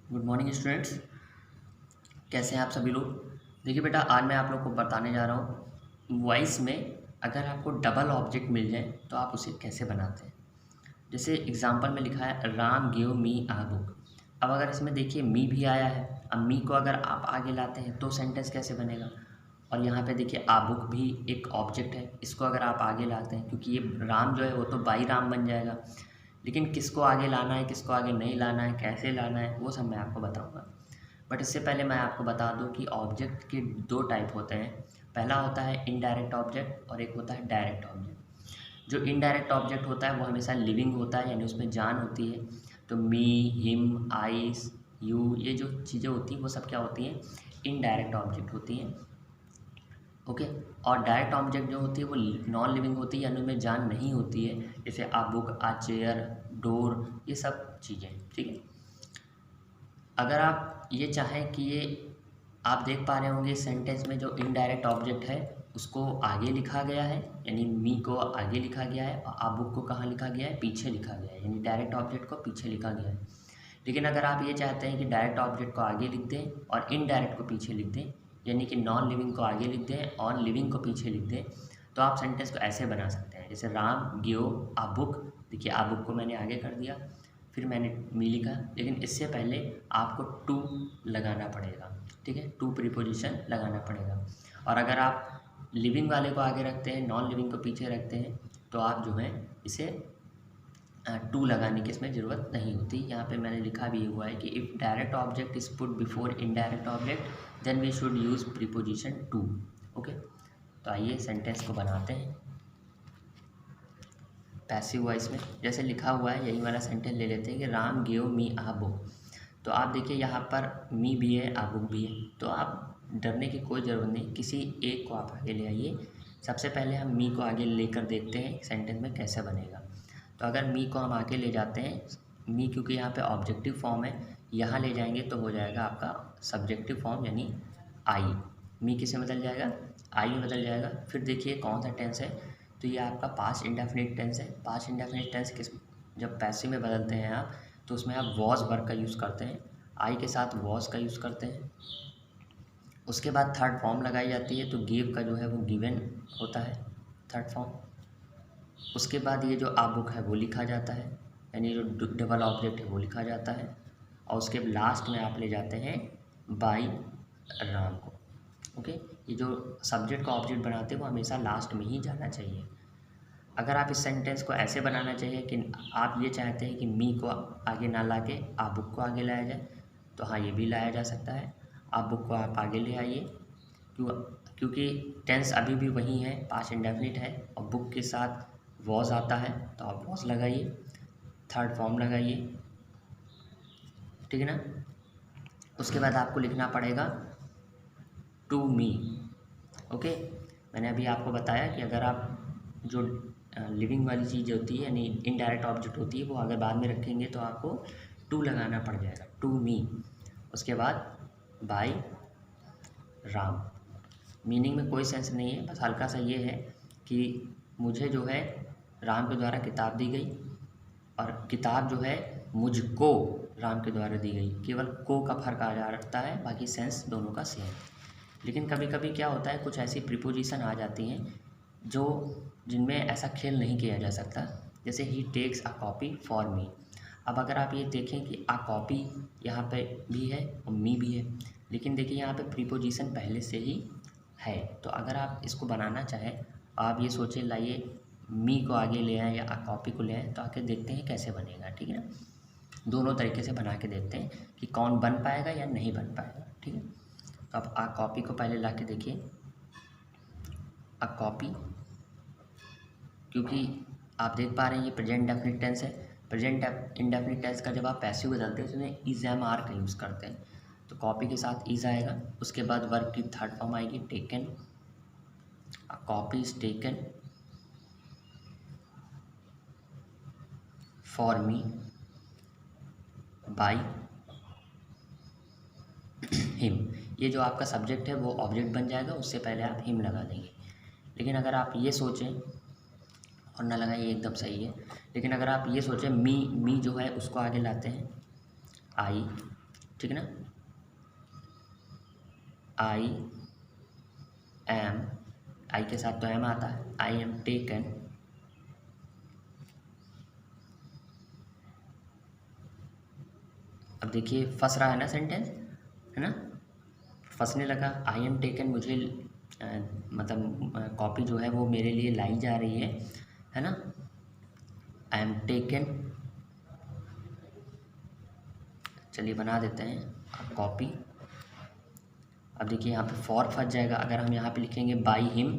Good morning students. कैसे हैं आप सभी लोग। देखिए बेटा, आज मैं आप लोग को बताने जा रहा हूँ वॉइस में अगर आपको डबल ऑब्जेक्ट मिल जाए तो आप उसे कैसे बनाते हैं। जैसे एग्जांपल में लिखा है राम गिव मी आ बुक। अब अगर इसमें देखिए मी भी आया है, अब मी को अगर आप आगे लाते हैं तो सेंटेंस कैसे बनेगा। और यहाँ पे देखिए आ बुक भी एक ऑब्जेक्ट है, इसको अगर आप आगे लाते हैं क्योंकि ये राम जो है वो तो बाई राम बन जाएगा, लेकिन किसको आगे लाना है किसको आगे नहीं लाना है कैसे लाना है वो सब मैं आपको बताऊँगा। बट इससे पहले मैं आपको बता दूं कि ऑब्जेक्ट के दो टाइप होते हैं। पहला होता है इनडायरेक्ट ऑब्जेक्ट और एक होता है डायरेक्ट ऑब्जेक्ट। जो इनडायरेक्ट ऑब्जेक्ट होता है वो हमेशा लिविंग होता है, यानी उसमें जान होती है। तो मी, हिम, आइस, यू, ये जो चीज़ें होती हैं वो सब क्या होती हैं, इनडायरेक्ट ऑब्जेक्ट होती हैं। ओके। और डायरेक्ट ऑब्जेक्ट जो होती है वो नॉन लिविंग होती है, यानी उनमें जान नहीं होती है, जैसे आ बुक, आ चेयर, डोर, ये सब चीज़ें। ठीक है। अगर आप ये चाहें कि ये आप देख पा रहे होंगे सेंटेंस में जो इनडायरेक्ट ऑब्जेक्ट है उसको आगे लिखा गया है, यानी मी को आगे लिखा गया है, और आप बुक को कहाँ लिखा गया है, पीछे लिखा गया है, यानी डायरेक्ट ऑब्जेक्ट को पीछे लिखा गया है। लेकिन अगर आप ये चाहते हैं कि डायरेक्ट ऑब्जेक्ट को आगे लिख दें और इनडायरेक्ट को पीछे लिख दें, यानी कि नॉन लिविंग को आगे लिख दें और लिविंग को पीछे लिख दें, तो आप सेंटेंस को ऐसे बना सकते हैं। जैसे राम गिव आ बुक, देखिए आ बुक को मैंने आगे कर दिया, फिर मैंने मी लिखा, लेकिन इससे पहले आपको टू लगाना पड़ेगा। ठीक है, टू प्रीपोजिशन लगाना पड़ेगा। और अगर आप लिविंग वाले को आगे रखते हैं, नॉन लिविंग को पीछे रखते हैं, तो आप जो है इसे टू लगाने की इसमें ज़रूरत नहीं होती। यहाँ पे मैंने लिखा भी हुआ है कि if direct object is put before indirect object then we should use preposition to. Okay, तो आइए सेंटेंस को बनाते हैं पैसिव वॉइस में। जैसे लिखा हुआ है यही वाला सेंटेंस ले लेते हैं कि राम गिव मी आ बुक। तो आप देखिए यहाँ पर मी भी है, आ बुक भी है, तो आप डरने की कोई ज़रूरत नहीं, किसी एक को आप आगे ले आइए। सबसे पहले हम मी को आगे लेकर देखते हैं सेंटेंस में कैसे बनेगा। तो अगर मी को हम आगे ले जाते हैं, मी क्योंकि यहाँ पे ऑब्जेक्टिव फॉर्म है, यहाँ ले जाएंगे तो हो जाएगा आपका सब्जेक्टिव फॉर्म, यानी आई। मी किसे बदल जाएगा, आई में बदल जाएगा। फिर देखिए कौन सा टेंस है, तो ये आपका पास्ट इंडेफिनिट टेंस है। पास्ट इंडेफिनिट टेंस किस, जब पैसिव में बदलते हैं आप तो उसमें आप वॉज वर्ब का यूज़ करते हैं, आई के साथ वॉज का यूज़ करते हैं। उसके बाद थर्ड फॉर्म लगाई जाती है, तो गिव का जो है वो गिवन होता है थर्ड फॉर्म। उसके बाद ये जो आ बुक है वो लिखा जाता है, यानी जो डबल ऑब्जेक्ट है वो लिखा जाता है। और उसके लास्ट में आप ले जाते हैं बाई राम को। ओके, ये जो सब्जेक्ट का ऑब्जेक्ट बनाते हैं वो हमेशा लास्ट में ही जाना चाहिए। अगर आप इस सेंटेंस को ऐसे बनाना चाहिए कि आप ये चाहते हैं कि मी को आगे ना ला के आप बुक को आगे लाया जाए, तो हाँ ये भी लाया जा सकता है। आप बुक को आप आगे ले आइए, क्योंकि टेंस अभी भी वही है, पास्ट इंडेफिनिट है, और बुक के साथ वॉज आता है तो आप वॉज लगाइए, थर्ड फॉर्म लगाइए। ठीक है ना। उसके बाद आपको लिखना पड़ेगा टू मी। ओके, मैंने अभी आपको बताया कि अगर आप जो लिविंग वाली चीज़ होती है यानी इनडायरेक्ट ऑब्जेक्ट होती है वो अगर बाद में रखेंगे तो आपको टू लगाना पड़ जाएगा, टू मी। उसके बाद बाय राम। मीनिंग में कोई सेंस नहीं है, बस हल्का सा ये है कि मुझे जो है राम के द्वारा किताब दी गई, और किताब जो है मुझको राम के द्वारा दी गई। केवल को का फर्क आ जाता है, बाकी सेंस दोनों का सेम। लेकिन कभी कभी क्या होता है, कुछ ऐसी प्रीपोजिशन आ जाती हैं जो जिनमें ऐसा खेल नहीं किया जा सकता। जैसे ही takes a copy for me. अब अगर आप ये देखें कि अ कॉपी यहाँ पे भी है और मी भी है, लेकिन देखिए यहाँ पे प्रीपोजिशन पहले से ही है। तो अगर आप इसको बनाना चाहें, आप ये सोचें लाइए मी को आगे ले आएँ या अ कॉपी को ले आएँ, तो आके देखते हैं कैसे बनेगा। ठीक है ना, दोनों तरीके से बना के देखते हैं कि कौन बन पाएगा या नहीं बन पाएगा। ठीक है, तो आप आ कॉपी को पहले ला के देखिए। अ कॉपी, क्योंकि आप देख पा रहे हैं ये प्रेजेंट डेफिनिट टेंस है। प्रेजेंट इंडेफिनिट टेंस का जब आप पैसिव बदलते हैं उसमें इज एम आर का यूज़ करते हैं, तो कॉपी के साथ इज आएगा। उसके बाद वर्ब की थर्ड फॉर्म आएगी taken. A copy is taken for me by him. ये जो आपका सब्जेक्ट है वो ऑब्जेक्ट बन जाएगा, उससे पहले आप हिम लगा देंगे। लेकिन अगर आप ये सोचें, और ना लगाइए एकदम सही है, लेकिन अगर आप ये सोचें मी जो है उसको आगे लाते हैं आई, ठीक है ना। आई एम, आई के साथ तो एम आता है, आई एम टेकन अब देखिए फंस रहा है ना सेंटेंस, है ना, फंसने लगा। आई एम टेकन मुझे मतलब कॉपी जो है वो मेरे लिए लाई जा रही है ना। आई एम टेकन, चलिए बना देते हैं अब कॉपी। अब देखिए यहाँ पे फॉर फंस जाएगा। अगर हम यहाँ पे लिखेंगे बाई हिम,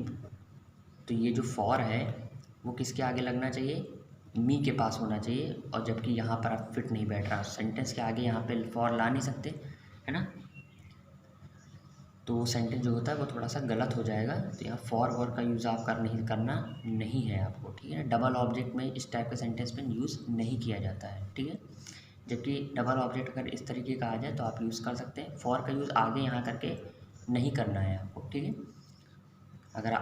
तो ये जो फॉर है वो किसके आगे लगना चाहिए, मी के पास होना चाहिए, और जबकि यहाँ पर अब फिट नहीं बैठ रहा, सेंटेंस के आगे यहाँ पे फॉर ला नहीं सकते, है ना। तो वो सेंटेंस जो होता है वो थोड़ा सा गलत हो जाएगा। तो यहाँ फॉर वॉर का यूज़ आप करना नहीं है आपको, ठीक है। डबल ऑब्जेक्ट में इस टाइप के सेंटेंस में यूज़ नहीं किया जाता है, ठीक है। जबकि डबल ऑब्जेक्ट अगर इस तरीके का आ जाए तो आप यूज़ कर सकते हैं। फॉर का यूज़ आगे यहाँ करके नहीं करना है आपको, ठीक है। अगर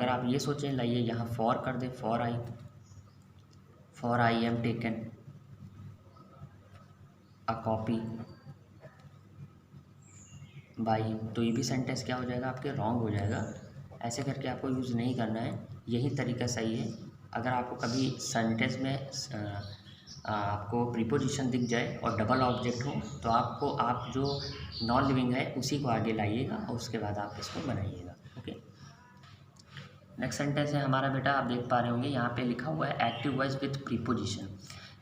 आप ये सोचें लाइए यहाँ फॉर कर दें, for I am taken a copy by, तो ये भी सेंटेंस क्या हो जाएगा आपके, रॉन्ग हो जाएगा। ऐसे करके आपको यूज़ नहीं करना है, यही तरीका सही है। अगर आपको कभी सेंटेंस में आपको प्रीपोजिशन दिख जाए और डबल ऑब्जेक्ट हो, तो आप जो नॉन लिविंग है उसी को आगे लाइएगा और उसके बाद आप इसको बनाइएगा, ओके। नेक्स्ट सेंटेंस है हमारा बेटा, आप देख पा रहे होंगे यहाँ पे लिखा हुआ है एक्टिव वॉइस विथ प्रीपोजिशन।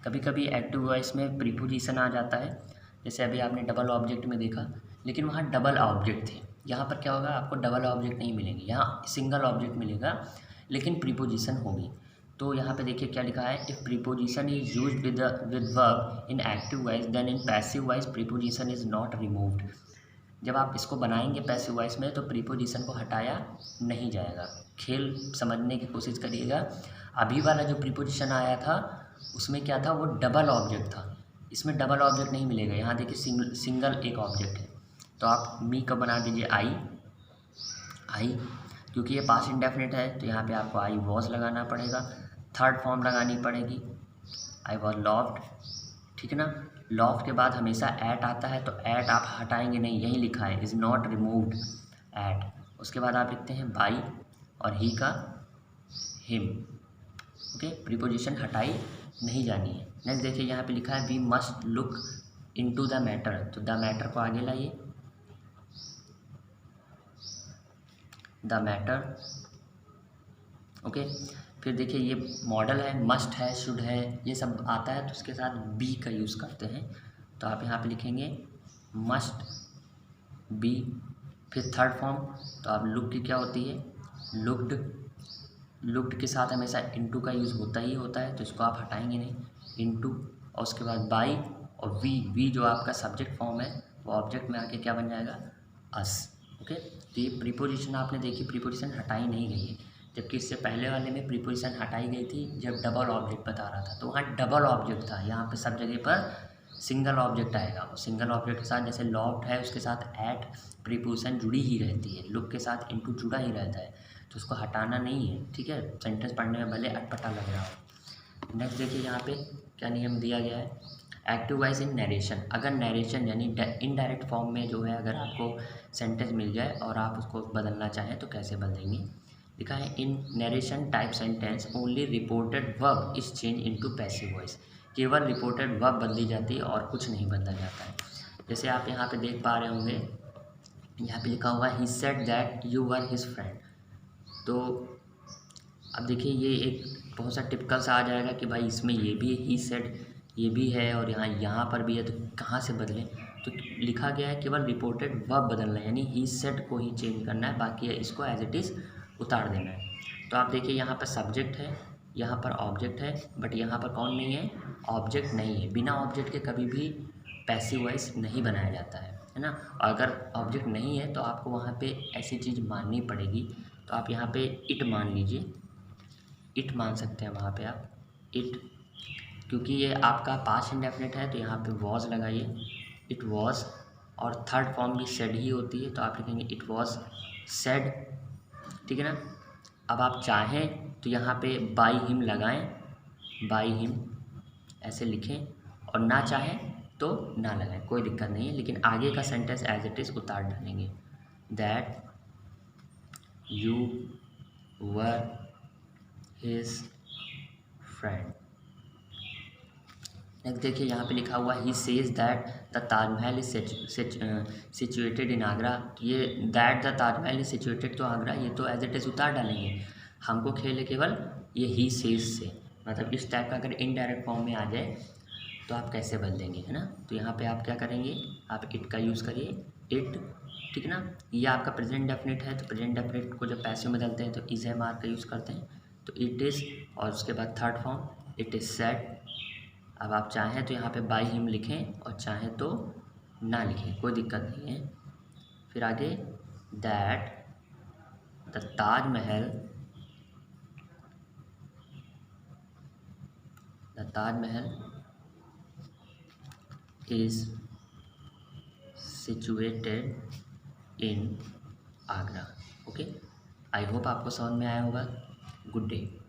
कभी कभी एक्टिव वॉइस में प्रीपोजिशन आ जाता है, जैसे अभी आपने डबल ऑब्जेक्ट में देखा, लेकिन वहाँ डबल ऑब्जेक्ट थे। यहाँ पर क्या होगा, आपको डबल ऑब्जेक्ट नहीं मिलेंगे, यहाँ सिंगल ऑब्जेक्ट मिलेगा लेकिन प्रीपोजिशन होगी। तो यहाँ पे देखिए क्या लिखा है, if preposition is used with verb in active voice then in passive voice preposition is not removed. जब आप इसको बनाएंगे पैसिव वॉइस में तो प्रीपोजिशन को हटाया नहीं जाएगा। खेल समझने की कोशिश करिएगा। अभी वाला जो प्रीपोजिशन आया था उसमें क्या था, वो डबल ऑब्जेक्ट था, इसमें डबल ऑब्जेक्ट नहीं मिलेगा। यहाँ देखिए सिंगल एक ऑब्जेक्ट है। तो आप मी का बना दीजिए आई, क्योंकि ये पास्ट इंडेफिनिट है तो यहाँ पे आपको आई वॉज लगाना पड़ेगा, थर्ड फॉर्म लगानी पड़ेगी, आई वॉज लॉव्ड, ठीक है ना। लॉफ्ट के बाद हमेशा एट आता है, तो एट आप हटाएंगे नहीं, यही लिखा है इज़ नॉट रिमूव्ड एट। उसके बाद आप लिखते हैं बाई और ही का हिम, ओके। प्रीपोजिशन हटाई नहीं जानी है। नेक्स्ट देखिए यहाँ पे लिखा है we must look into the matter, तो द मैटर को आगे लाइए, द मैटर, ओके। फिर देखिए ये मॉडल है, मस्ट है, शुड है, ये सब आता है तो उसके साथ बी का यूज़ करते हैं। तो आप यहाँ पे लिखेंगे मस्ट बी, फिर थर्ड फॉर्म, तो आप लुक की क्या होती है, लुक्ड के साथ हमेशा इनटू का यूज़ होता ही होता है, तो इसको आप हटाएंगे नहीं, इनटू। और उसके बाद बाई और वी जो आपका सब्जेक्ट फॉर्म है वो ऑब्जेक्ट में आके क्या बन जाएगा, अस, ओके। तो ये प्रीपोजिशन आपने देखी, प्रीपोजिशन हटाई नहीं गई है, जबकि इससे पहले वाले में प्रीपोजिशन हटाई गई थी जब डबल ऑब्जेक्ट बता रहा था, तो वहाँ डबल ऑब्जेक्ट था। यहाँ पे सब जगह पर सिंगल ऑब्जेक्ट आएगा, और सिंगल ऑब्जेक्ट के साथ जैसे लॉफ्ट है उसके साथ एट प्रीपोजिशन जुड़ी ही रहती है, लुक के साथ इनटू जुड़ा ही रहता है, तो उसको हटाना नहीं है, ठीक है। सेंटेंस पढ़ने में भले अटपटा लग रहा हो। नेक्स्ट देखिए यहाँ पे क्या नियम दिया गया है, एक्टिव वॉइस इन नरेशन। अगर नरेशन यानी इनडायरेक्ट फॉर्म में जो है अगर आपको सेंटेंस मिल जाए और आप उसको बदलना चाहें तो कैसे बदलेंगे, लिखा है in narration type sentence only reported verb is change into passive voice. केवल रिपोर्टेड वर्ब बदली जाती है और कुछ नहीं बदला जाता है। जैसे आप यहाँ पे देख पा रहे होंगे, यहाँ पे लिखा हुआ है he said that you were his friend. तो अब देखिए ये एक बहुत सा टिपिकल सा आ जाएगा कि भाई इसमें ये भी ही सेड ये भी है और यहाँ पर भी है, तो कहाँ से बदलें। तो लिखा गया है केवल रिपोर्टेड वर्ब बदलना है, यानी ही सेड को ही चेंज करना है, बाकी इसको एज इट इज़ उतार देना है। तो आप देखिए यहाँ पर सब्जेक्ट है, यहाँ पर ऑब्जेक्ट है, बट यहाँ पर कौन नहीं है, ऑब्जेक्ट नहीं है। बिना ऑब्जेक्ट के कभी भी पैसिव वॉइस नहीं बनाया जाता है ना। अगर ऑब्जेक्ट नहीं है तो आपको वहाँ पे ऐसी चीज़ माननी पड़ेगी। तो आप यहाँ पे इट मान लीजिए, इट मान सकते हैं वहाँ पे आप इट, क्योंकि ये आपका पास्ट इंडेफिनिट है तो यहाँ पे वॉज लगाइए, इट वॉज। और थर्ड फॉर्म भी सेड ही होती है तो आप लिखेंगे इट वॉज सेड, ठीक है ना। अब आप चाहें तो यहाँ पे बाई हिम लगाएं, बाई हिम ऐसे लिखें, और ना चाहें तो ना लगाएं, कोई दिक्कत नहीं है, लेकिन आगे का सेंटेंस एज इट इज़ उतार डालेंगे। That you were his friend. Next देखिए यहाँ पे लिखा हुआ ही says that the Taj Mahal is situated in Agra. ये that the Taj Mahal is situated तो आगरा, ये तो एज इट इज़ उतार डालेंगे। हमको खेल है केवल ये ही सेज से, मतलब इस टाइप का अगर इनडायरेक्ट फॉर्म में आ जाए तो आप कैसे बदल देंगे, है ना। तो यहाँ पे आप क्या करेंगे, आप इट का यूज़ करिए, इट, ठीक ना। ये आपका प्रेजेंट डेफिनेट है, तो प्रेजेंट डेफिनेट को जब पैसिव में बदलते हैं तो इज एम आर का यूज़ करते हैं, तो इट इज़, और उसके बाद third form it is said. अब आप चाहें तो यहाँ पे बाय हिम लिखें और चाहें तो ना लिखें, कोई दिक्कत नहीं है। फिर आगे that the Taj Mahal is situated in Agra. Okay, I hope आपको समझ में आया होगा। Good day.